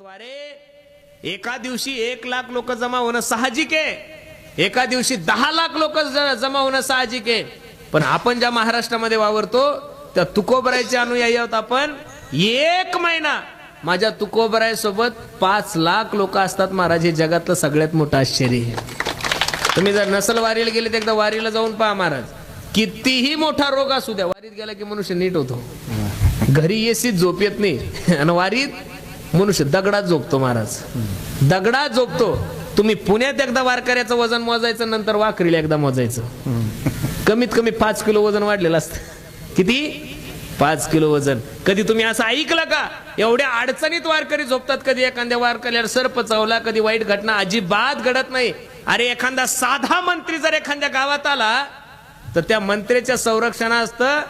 वारे एका दिवशी 1 लाख लोक जमा होणं साहजिक आहे, एका दिवशी 10 लाख लोक जमा होणं साहजिक आहे. पण आपण ज्या महाराष्ट्रामध्ये वावरतो त्या तुकोबरायचे अनुयायी आहोत आपण. 1 महिना माझ्या तुकोबराय सोबत 5 लाख लोक असतात महाराज. हे जगातलं सगळ्यात मोठं आश्चर्य आहे. तुम्ही जर नसल वारीला गेले तर एकदा वारीला जाऊन पहा महाराज. कितीही मोठा रोग असू द्या, वारीत गेला की मनुष्य नीट होतो. घरी येसीत झोप येत नाही आणि वारीत मनुष्य दगडात झोपतो महाराज, दगडात झोपतो. तुम्ही पुण्यात एकदा वारकऱ्याचं वजन मोजायचं, नंतर वाखरीला एकदा मोजायचं. कमीत कमी 5 किलो वजन वाढलेलं असतं. किती? 5 किलो वजन. कधी तुम्ही असं ऐकलं का? एवढ्या अडचणीत वारकरी झोपतात. कधी एखाद्या वारकऱ्याला सर्प चावला, कधी वाईट घटना अजिबात घडत नाही. अरे एखादा साधा मंत्री जर एखाद्या गावात आला तर त्या मंत्र्याच्या संरक्षणा असतं.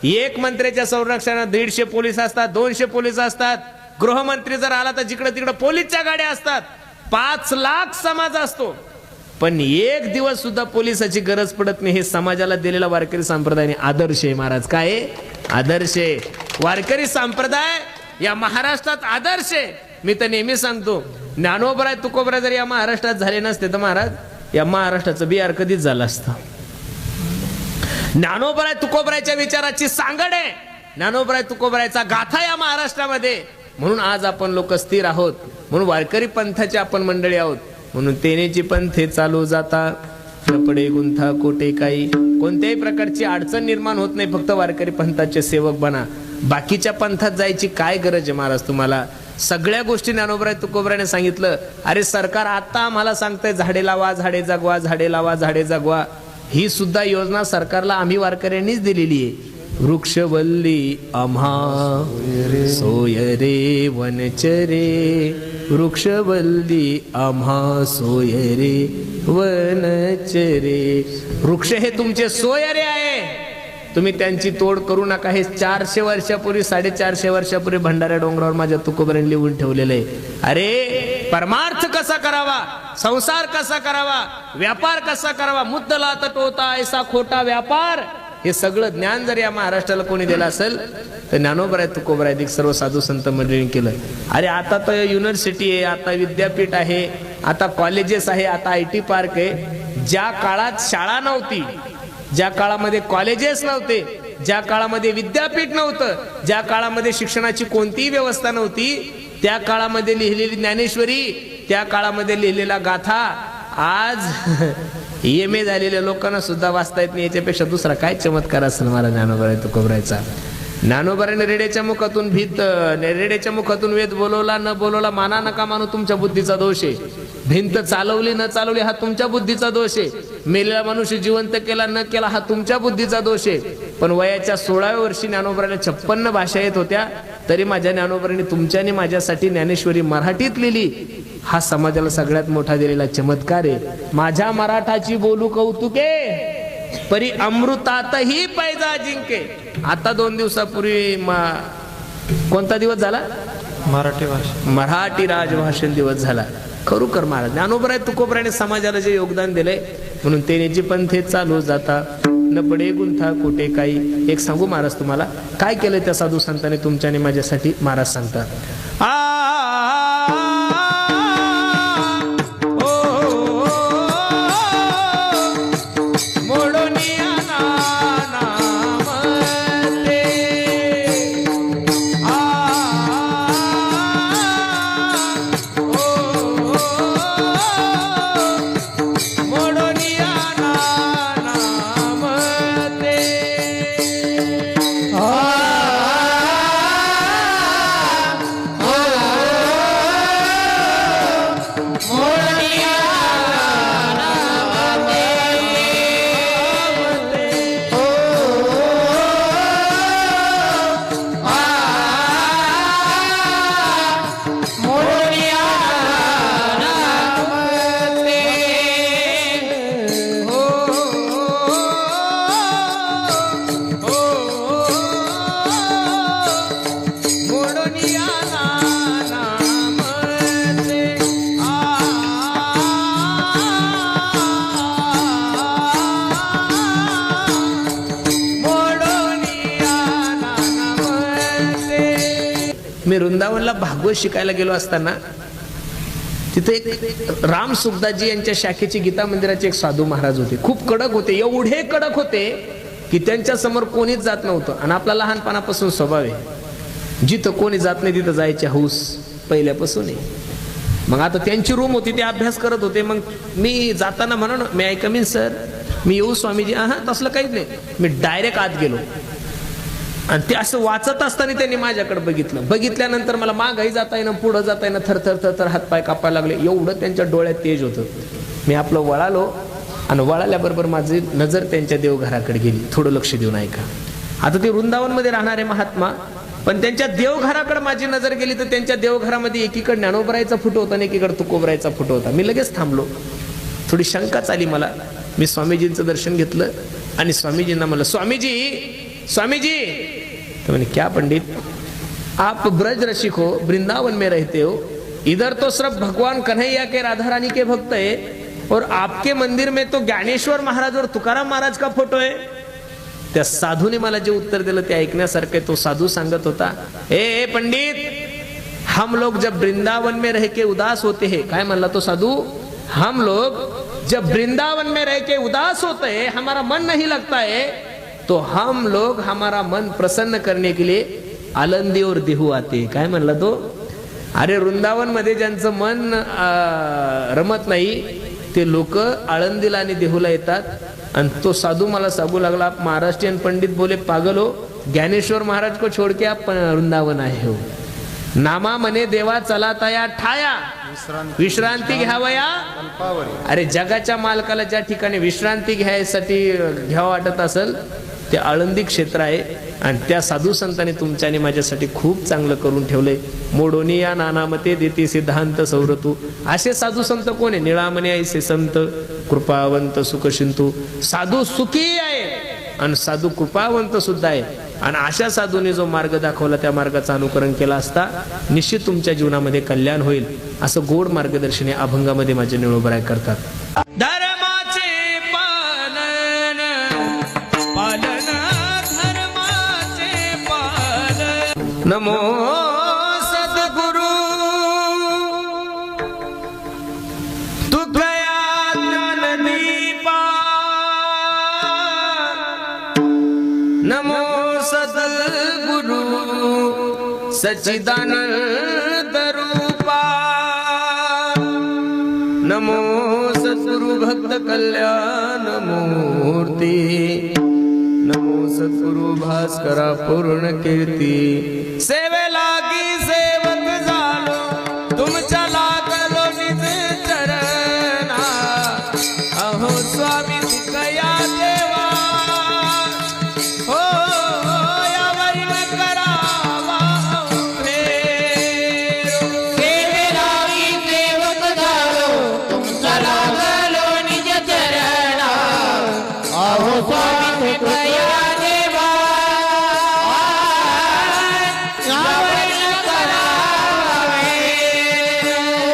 1 मंत्र्याच्या संरक्षणात 150 पोलीस असतात, 200 पोलीस असतात. गृहमंत्री जर आला तर जिकडे तिकडे पोलीसच्या गाड्या असतात. 5 लाख समाज असतो, पण 1 दिवस सुद्धा पोलिसाची गरज पडत नाही. हे समाजाला दिलेला वारकरी संप्रदायाने आदर्श आहे महाराज. काय आहे? आदर्श आहे. वारकरी संप्रदाय या महाराष्ट्रात आदर्श आहे. मी तर नेहमी सांगतो, ज्ञानोबराय तुकोबराय जर या महाराष्ट्रात झाले नसते तर महाराज या महाराष्ट्राचं बिहार कधीच झालं असतं. ज्ञानोबराय तुकोबरायच्या विचाराची सांगड आहे. ज्ञानोबराय तुकोबरायचा गाथा या महाराष्ट्रामध्ये. म्हणून आज आपण लोक स्थिर आहोत. म्हणून वारकरी पंथाची आपण मंडळी आहोत. म्हणून तेनेची पंथे चालू जाता लपडे गुंथा कोटे काही. कोणत्याही प्रकारची अडचण निर्माण होत नाही. फक्त वारकरी पंथाचे सेवक बना. बाकीच्या पंथात जायची काय गरज आहे महाराज तुम्हाला? सगळ्या गोष्टी ज्ञानोबराय तुकोबरायने सांगितलं. अरे सरकार आता आम्हाला सांगतंय झाडे लावा, झाडे जगवा, झाडे लावा, झाडे जगवा. ही सुद्धा योजना सरकारला आम्ही वारकऱ्यांनीच दिलेली आहे. वृक्षवल्ली आम्हा सोय रे वनचरे, वृक्षवल्ली आम्हा सोय रे वनचरे. वृक्ष हे तुमचे सोयरे आहे, तुम्ही त्यांची तोड करू नका. हे 400 वर्षापूर्वी 450 वर्षापूर्वी भंडाऱ्या डोंगरावर माझ्या तुकोबरायने लिहून ठेवलेलं आहे. अरे परमार्थ कसा करावा, संसार कसा करावा, व्यापार कसा करावा, मुद्दला तटवता ऐसा खोटा व्यापार, हे सगळं ज्ञान जर या महाराष्ट्राला कोणी दिलं असेल तर ज्ञानोबराय तुकोबराय सर्व साधू संत मंडळींनी केलं. अरे आता तर युनिव्हर्सिटी आहे, आता विद्यापीठ आहे, आता कॉलेजेस आहे, आता IT पार्क आहे. ज्या काळात शाळा नव्हती, ज्या काळामध्ये कॉलेजेस नव्हते, ज्या काळामध्ये विद्यापीठ नव्हतं, ज्या काळामध्ये शिक्षणाची कोणतीही व्यवस्था नव्हती, त्या काळामध्ये लिहिलेली ज्ञानेश्वरी, त्या काळामध्ये लिहिलेला गाथा आज MA झालेल्या लोकांना सुद्धा वाचता येत नाही. याच्यापेक्षा दुसरा काय चमत्कार असेल मला ज्ञानोबराय तुकोबरायचा. ज्ञानोबरायने रेड्याच्या मुखातून रेड्याच्या मुखातून वेद बोलवला न बोलवला माना नका मानू, तुमच्या बुद्धीचा दोष आहे. भिंत चालवली न चालवली हा तुमच्या बुद्धीचा दोष आहे. मेलेला मनुष्य जिवंत केला न केला हा तुमच्या बुद्धीचा दोष आहे. पण वयाच्या 16व्या वर्षी ज्ञानोबरायला 56 भाषा येत होत्या, तरी माझ्या ज्ञानोबरायने तुमच्या आणि माझ्यासाठी ज्ञानेश्वरी मराठीत लिहिली. हा समाजाला सगळ्यात मोठा दिलेला चमत्कार आहे. माझ्या मराठाची बोलू कौतुके, परी अमृतातही पैजा जिंके. आता 2 दिवसापूर्वी कोणता दिवस झाला? मराठी राजभाषण दिवस झाला. खरोखर महाराज ज्ञानोबराय तुकोबरायने समाजाला जे योगदान दिलंय, म्हणून तेनेची पंथे चालू जाता न पडे गुंथा कोटे काही. एक सांगू महाराज तुम्हाला काय केलंय त्या साधू संतांनी तुमच्या आणि माझ्यासाठी. महाराज सांगतात वृंदावनला भागवत शिकायला गेलो असताना तिथे एक राम सुखदासजी यांच्या शाखेचे गीता मंदिराचे एक साधू महाराज होते. खूप कडक होते, एवढे कडक होते की त्यांच्या समोर कोणीच जात नव्हतं. आणि आपला लहानपणापासून स्वभाव आहे, जिथं कोणी जात नाही तिथं जायची हौस पहिल्यापासून आहे. मग आता त्यांची रूम होती, ते अभ्यास करत होते. मग मी जाताना म्हणून मी आय कम इन सर, मी येऊ स्वामीजी? हा तसलं काहीच नाही. मी डायरेक्ट आत गेलो आणि ते असं वाचत असताना त्यांनी माझ्याकडे बघितलं. बघितल्यानंतर मला मागही जाता येईना, पुढं जाता येईना, थरथर थरथर हातपाय कापायला लागले. एवढं त्यांच्या डोळ्यात तेज होतं. मी आपलं वळालो आणि वळाल्याबरोबर माझी नजर त्यांच्या देवघराकडे गेली. थोडं लक्ष देऊन ऐका. आता ते वृंदावनमध्ये राहणारे महात्मा, पण त्यांच्या देवघराकडे माझी नजर गेली तर त्यांच्या देवघरामध्ये एकीकडे ज्ञानोबरायचा फोटो होता आणि एकीकडे तुकोबरायचा फोटो होता. मी लगेच थांबलो. थोडी शंकाच आली मला. मी स्वामीजींचं दर्शन घेतलं आणि स्वामीजींना म्हणलं, स्वामीजी स्वामीजी. तो मैंने क्या पंडित, आप ब्रज रसिक हो, वृंदावन में रहते हो, इधर तो सिर्फ भगवान कन्हैया के राधा रानी के भक्त है और आपके मंदिर में तो ज्ञानेश्वर महाराज और तुकाराम महाराज का फोटो है. त्या साधूने मला जे उत्तर दिलं ते ऐकण्यासारखे. तो साधू सांगत होता, ए पंडित, हम लोग जब वृंदावन में रह के उदास होते हैं. काय म्हणला तो साधू? हम लोग जब वृंदावन में रह के उदास होते हैं, हमारा मन नहीं लगता है, तो हम लोग हमारा मन प्रसन्न करने के लिए आलंदी और देहू आते. काय म्हणला तो? अरे वृंदावन मध्ये ज्यांचं मन रमत नाही ते लोक आळंदीला आणि देहूला येतात. आणि तो साधू मला सांगू लागला, आप महाराष्ट्रीयन पंडित बोले पागल हो, ज्ञानेश्वर महाराज को छोड़ के आप वृंदावन आए हो. नामा मने देवा चला तया ठाया, विश्रांती घ्यावया. अरे जगाच्या मालकाला ज्या ठिकाणी विश्रांती घ्यायसाठी घ्यावं वाटत असेल ते आळंदी क्षेत्र आहे. आणि त्या साधू संतांनी तुमच्या आणि माझ्यासाठी खूप चांगलं करून ठेवलंय. मोडोनिया नानामते देते सिद्धांत सौरतू. असे साधू संत कोण आहे? निळामणे ऐसे संत, कृपावंत सुखशिंतू. साधू सुखी आहे आणि साधू कृपावंत सुद्धा आहे. आणि अशा साधूने जो मार्ग दाखवला त्या मार्गाचं अनुकरण केला असता निश्चित तुमच्या जीवनामध्ये कल्याण होईल. असं गोड मार्गदर्शन अभंगामध्ये माझे निळोबराय करतात. धर्माचे पालन पालन धर्माचे पालन. नमो सद्गुरु तू गया ज्ञानदीपा. नमो सद्गुरु सच्चिदानंद रूपा. नमो सद्गुरु भक्त कल्याण मूर्ती. नमो सद्गुरु भास्करा पूर्ण कीर्ती. सेवे लागी सेवक झालो, तुमच्या लागलो निज चरणा. अहो स्वामी तुकया देवा, हो यावरी न करावा उभेरो. सेवे लागी सेवक झालो, तुमचा लागलो निज चरणा. अहो स्वामी तुकया देवा, यावरी न करावा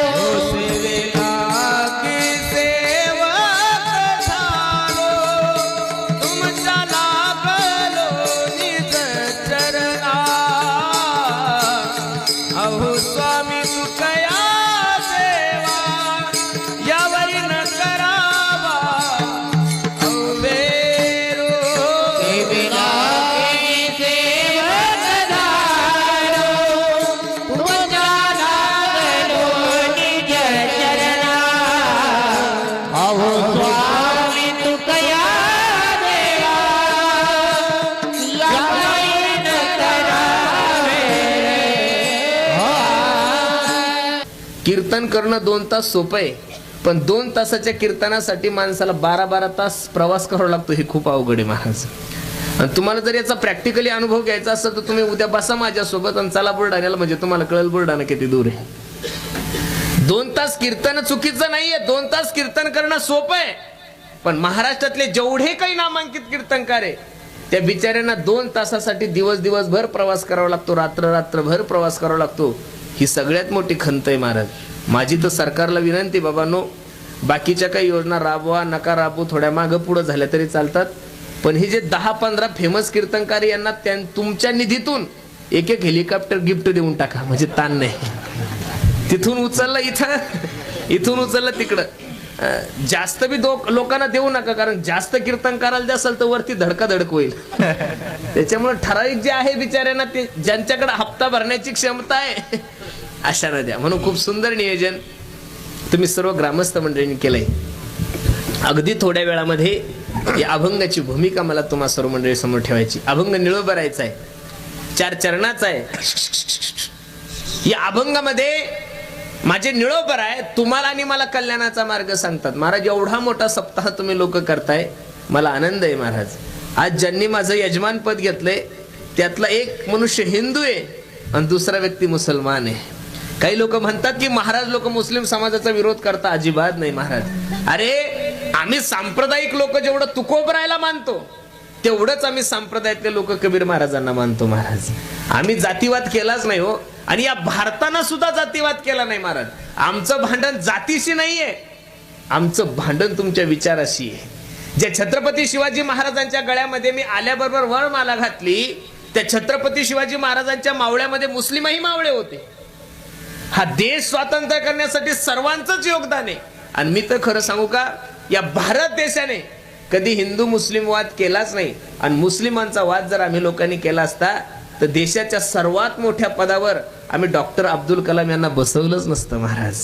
हो सेवे लागी सेवक झालो, तुमच्या लागलो निज चरणा. अहो स्वामी तुकया देवा, यावरी न करावा उभेरो. सेवे लागी सेवक झालो, तुमच्या लागलो निज चरणा. अहो स्वामी तुकया देवा, यावरी न करावे. कीर्तन करणं 2 तास सोपं आहे, पण 2 तासाच्या कीर्तनासाठी माणसाला 12-12 तास प्रवास करावा लागतो. हे खूप अवघड आहे महाराज. आणि तुम्हाला जर याचा प्रॅक्टिकली अनुभव घ्यायचा असेल तर तुम्ही उद्या बसा माझ्यासोबत आणि चला बुलढाण्याला, म्हणजे तुम्हाला कळेल बुलढाणा किती दूर आहे. 2 तास कीर्तन चुकीचं नाहीये, 2 तास कीर्तन करणं सोपं आहे. पण महाराष्ट्रातले जेवढे काही नामांकित कीर्तनकार आहे त्या बिचाऱ्यांना 2 तासासाठी दिवसभर प्रवास करावा लागतो, रात्रभर प्रवास करावा लागतो. ही सगळ्यात मोठी खंत आहे महाराज. माझी तर सरकारला विनंती, बाबांनो, बाकीच्या काही योजना राबवा, नका राबवू, थोड्या मागं पुढं झाल्या तरी चालतात, पण हे जे 10-15 फेमस कीर्तनकारी यांना तुमच्या निधीतून एक एक हेलिकॉप्टर गिफ्ट देऊन टाका, म्हणजे ताण नाही. तिथून उचललं इथं, इथून उचललं तिकडं. जास्त बी लोकांना देऊ नका, कारण जास्त कीर्तन करायला द्याल तर वरती धडकाधडक होईल. त्याच्यामुळे ठराविक जे आहे बिचाऱ्यांना, ते ज्यांच्याकडे हप्ता भरण्याची क्षमता आहे अशांना द्या. म्हणून खूप सुंदर नियोजन तुम्ही सर्व ग्रामस्थ मंडळींनी केलंय. अगदी थोड्या वेळामध्ये या अभंगाची भूमिका मला तुम्हा सर्व मंडळी समोर ठेवायची. अभंग निळोबरायचा आहे, 4 चरणाचा आहे. या अभंगामध्ये माझे निळोबर आहे, तुम्हाला आणि मला कल्याणाचा मार्ग सांगतात. महाराज एवढा मोठा सप्ताह तुम्ही लोक करताय, मला आनंद आहे महाराज. आज ज्यांनी माझं यजमान पद घेतलंय त्यातला एक मनुष्य हिंदू आहे आणि दुसरा व्यक्ती मुसलमान आहे. काही लोक म्हणतात की महाराज लोक मुस्लिम समाजाचा विरोध करता. अजिबात नाही महाराज. अरे आम्ही सांप्रदायिक लोक जेवढं तुकोबरायला मानतो तेवढंच आम्ही सांप्रदायातले लोक कबीर महाराजांना मानतो महाराज. आम्ही जातीवाद केलाच नाही हो, आणि या भारतानं सुद्धा जातीवाद केला नाही महाराज. आमचं भांडण जातीशी नाहीये, आमचं भांडण तुमच्या विचाराशी आहे. जे छत्रपती शिवाजी महाराजांच्या गळ्यामध्ये मी आल्याबरोबर वरमाला घातली, त्या छत्रपती शिवाजी महाराजांच्या मावळ्यामध्ये मुस्लिमही मावळे होते. हा देश स्वातंत्र्य करण्यासाठी सर्वांचंच योगदान आहे. आणि मी तर खरं सांगू का, या भारत देशाने कधी हिंदू मुस्लिम वाद केलाच नाही. आणि मुस्लिमांचा वाद जर आम्ही लोकांनी केला असता तर देशाच्या सर्वात मोठ्या पदावर आम्ही डॉक्टर अब्दुल कलाम यांना बसवलंच नसतं महाराज.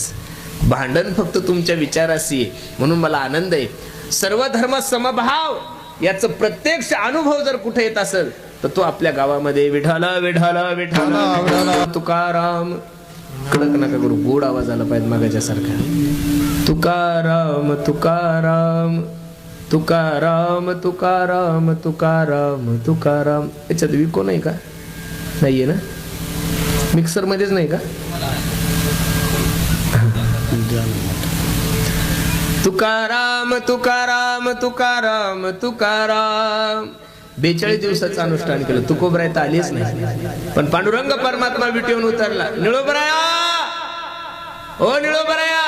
भांडण फक्त तुमच्या विचाराशी आहे. म्हणून मला आनंद आहे. सर्व धर्म समभाव याचा प्रत्यक्ष अनुभव जर कुठे येत असेल तर तो आपल्या गावामध्ये. विठाला विठाला विठाला तुकाराम. कडक नका करू, गोड आवाज आला पाहिजे मागाच्या सारखा. तुकाराम तुकाराम तुकाराम तुकाराम तुकाराम तुकाराम. याच्यात विको नाही का? नाहीये ना, मिक्सर मध्येच नाही का? तुकाराम तुकाराम तुकाराम तुकाराम. 42 दिवसाचं अनुष्ठान केलं. तुकोबराय तर आलीच नाही, पण पांडुरंग परमात्मा विटेवून उतरला. निळोबराया, ओ निळोबराया,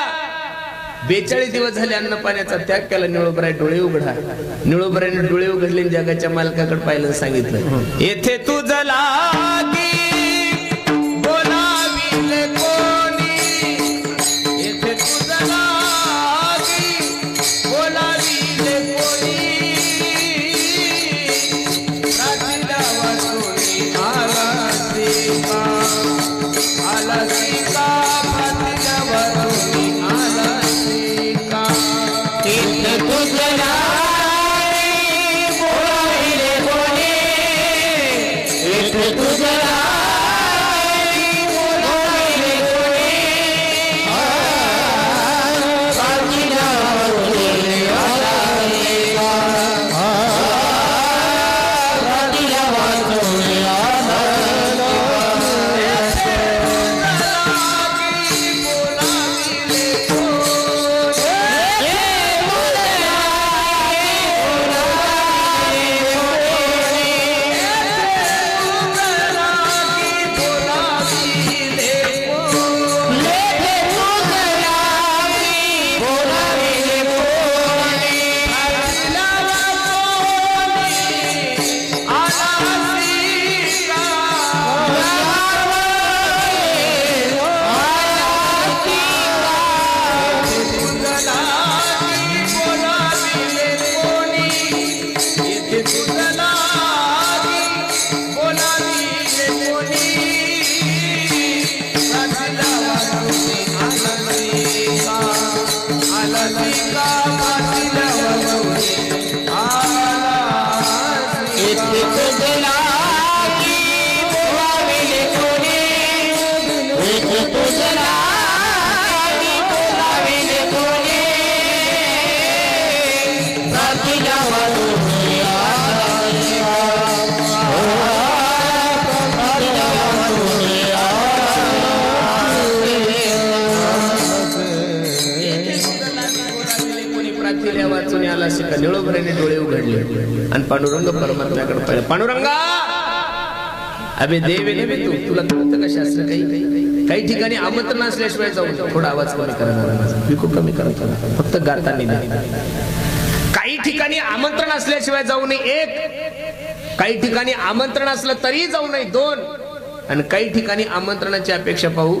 42 दिवस झाले अन्न पाण्याचा त्याग केला. निळोबराय डोळे उघडा. निळोबरायने डोळे उघडले, जगाच्या मालकाकडे पाहिलं, सांगितलं येथे तुझं लागी बोलाविले कोणी, येथे तुझं लागी बोलाविले कोणी. राजीला वाचून आला सीका, आला सीका, राजीला वाचून आला. निळोबराने डोळे उघडले आणि पांडुरंग परमात्म्याकडे पाहिले. पांडुरंगा, अबे देव नव्हे तू, तुला कळतं का शास्त्र? काही ठिकाणी आमंत्रण असल्याशिवाय जाऊ. थोडा आवाज कमी करा, विको कमी करा, फक्त गातानी नाही. काही ठिकाणी आमंत्रण असल्याशिवाय जाऊ नये. 1, काही ठिकाणी आमंत्रण असलं तरी जाऊ नये. 2, आणि काही ठिकाणी आमंत्रणाची अपेक्षा पाहू.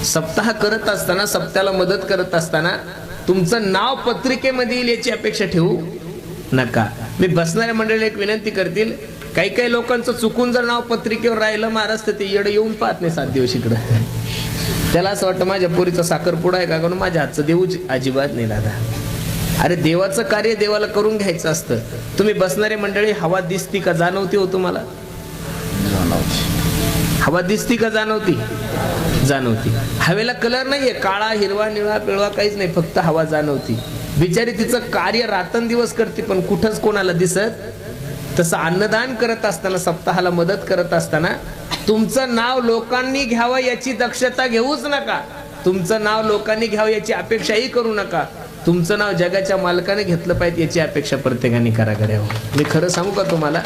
सप्ताह करत असताना, सप्त्याला मदत करत असताना तुमचं नाव पत्रिकेमध्ये येईल याची अपेक्षा ठेवू नका. मी बसणाऱ्या मंडळीला एक विनंती करतील, काही काही लोकांचं चुकून जर नाव पत्रिकेवर राहिलं महाराज तर ते येडं येऊन पाहत नाही 7 दिवस इकडं. त्याला असं वाटतं माझ्या पोरीचा साखरपुडा आहे का, म्हणून माझ्या हातचं देऊच अजिबात नाही दादा. अरे देवाचं कार्य देवाला करून घ्यायचं असतं. तुम्ही बसणारे मंडळी, हवा दिसती का जाणवती हो तुम्हाला? हवा दिसती का जाणवती? जाणवती. हवेला कलर नाहीये, काळा हिरवा निळा पिवळा काहीच नाही, फक्त हवा जाणवती. बिचारी तिचं कार्य रात्रंदिवस करते पण कुठंच कोणाला दिसत. तसं अन्नदान करत असताना, सप्ताहाला मदत करत असताना तुमचं नाव लोकांनी घ्यावं याची दक्षता घेऊच नका. तुमचं नाव लोकांनी घ्यावं याची अपेक्षाही करू नका. तुमचं नाव जगाच्या मालकाने घेतलं पाहिजे याची अपेक्षा प्रत्येकाने करावं. मी खरं सांगू का तुम्हाला,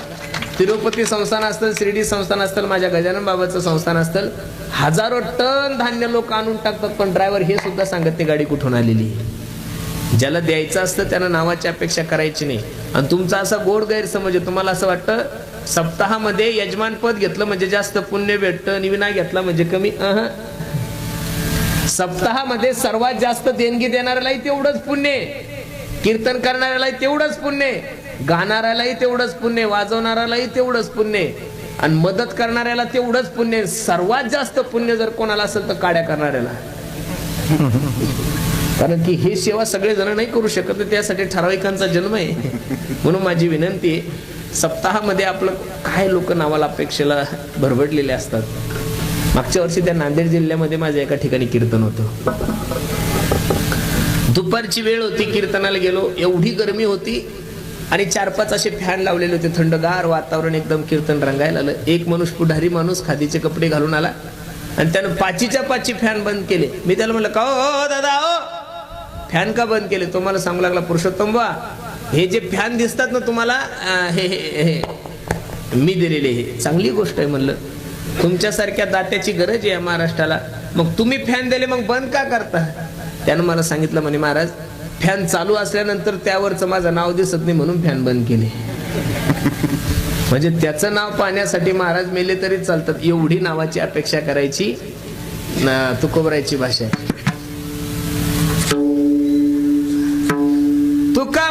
तिरुपती संस्थान असतं, शिर्डी संस्थान असतं, माझ्या गजानन बाबाचं संस्थान असतं, हजारो टन धान्य लोक आणून टाकतात, पण ड्रायव्हर हे सुद्धा सांगत नाही गाडी कुठून आलेली. ज्याला द्यायचं असतं त्यानं नावाची अपेक्षा करायची नाही. आणि तुमचा असा गोड गैरसमज आहे, तुम्हाला असं वाटतं सप्ताहामध्ये यजमान पद घेतलं म्हणजे जास्त पुण्य भेटतं, निविना घेतला म्हणजे कमी. सप्ताहामध्ये सर्वात जास्त देणगी देणाऱ्यालाही तेवढंच पुण्य, कीर्तन करणाऱ्यालाही तेवढंच पुण्य, गाणाऱ्यालाही तेवढंच पुण्य, वाजवणाऱ्यालाही तेवढंच पुण्य, आणि मदत करणाऱ्याला तेवढंच पुण्य. सर्वात जास्त पुण्य जर कोणाला असेल तर काड्या करणाऱ्याला. कारण की हे सेवा सगळे जण नाही करू शकत, त्यासाठी ठराविकांचा जन्म आहे. म्हणून माझी विनंती आहे, सप्ताहामध्ये आपलं काय लोक नावाला अपेक्षेला भरभटलेले असतात. मागच्या वर्षी त्या नांदेड जिल्ह्यामध्ये माझ्या एका ठिकाणी कीर्तन होतं. दुपारची वेळ होती, कीर्तनाला गेलो, एवढी गरमी होती आणि 4-5 असे फॅन लावलेले होते, थंडगार वातावरण, एकदम कीर्तन रंगायला आलं. एक माणूस, पुढारी माणूस, खादीचे कपडे घालून आला आणि त्यानं 5च्या 5 फॅन बंद केले. मी त्याला म्हणलं, का हो दादा, हो फॅन का बंद केले? तो मला सांगू लागला, पुरुषोत्तम बा, हे जे फॅन दिसतात ना तुम्हाला, हे मी दिलेले, हे चांगली गोष्ट आहे. म्हणलं तुमच्यासारख्या दात्याची गरज आहे महाराष्ट्राला, मग तुम्ही फॅन दिले मग बंद का करता? त्यानं मला सांगितलं, म्हणे महाराज फॅन चालू असल्यानंतर त्यावरचं माझं नाव दिसत नाही म्हणून फॅन बंद केले. म्हणजे त्याचं नाव पाहण्यासाठी महाराज मेले तरी चालतात, एवढी नावाची अपेक्षा करायची ना, तुकोबरायची भाषा आहे. तुका